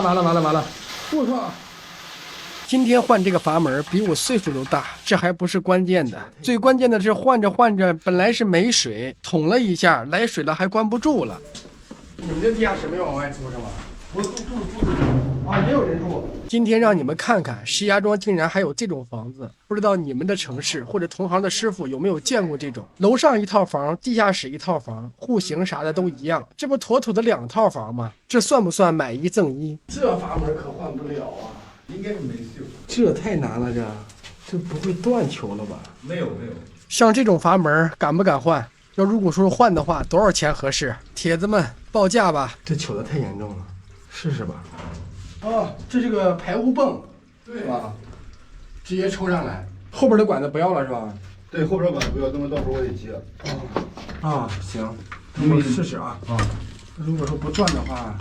完了！我靠！今天换这个阀门比我岁数都大，这还不是关键的，最关键的是换着换着，本来是没水，捅了一下来水了，还关不住了。你们这地下室没有往外租是吗？我住啊，也有人住。今天让你们看看，石家庄竟然还有这种房子，不知道你们的城市或者同行的师傅有没有见过这种？楼上一套房，地下室一套房，户型啥的都一样，这不妥妥的2套房吗？这算不算买一赠一？这阀门可换不了啊，应该是没锈。这太难了，这不会断球了吧？没有。像这种阀门敢不敢换？要如果说换的话，多少钱合适？铁子们报价吧！这糗的太严重了，试试吧。哦，这是个排污泵，对吧？直接抽上来，后边的管子不要了是吧？对，后边管子不要，那么到时候我得接。啊，行，我试试啊。啊，如果说不转的话，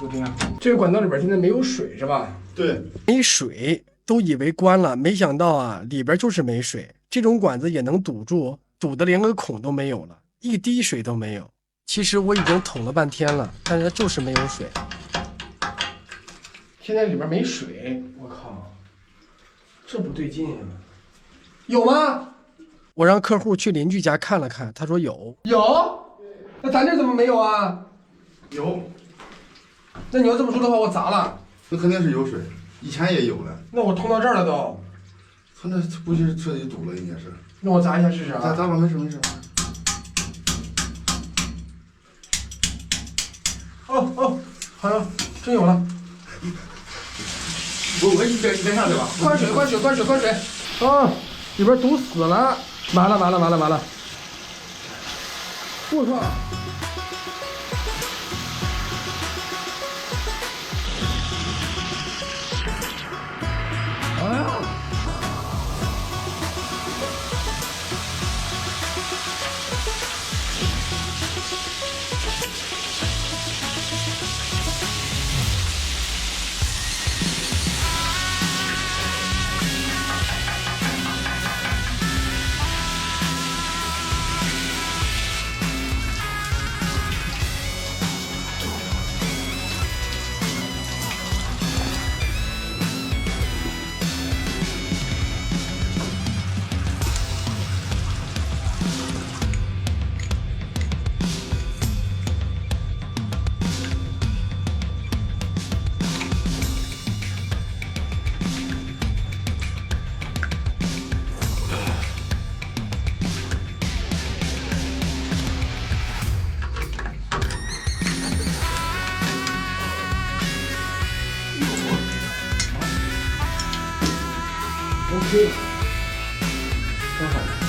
就这样。这个管道里边现在没有水是吧？对，没水，都以为关了，没想到啊，里边就是没水。这种管子也能堵住，堵得连个孔都没有了，一滴水都没有。其实我已经捅了半天了，但是就是没有水。现在里边没水，我靠，这不对劲啊！有吗？我让客户去邻居家看了看，他说有。有？那咱这怎么没有啊？有。那你要这么说的话，我砸了。那肯定是有水，以前也有了。那我通到这儿了都。他那估计是彻底堵了，应该是。那我砸一下试试啊。砸吧，没事。哦，好像真有了。我一边下对吧？关水！啊，里边堵死了！完了！我靠！哎呀！OK， 很好。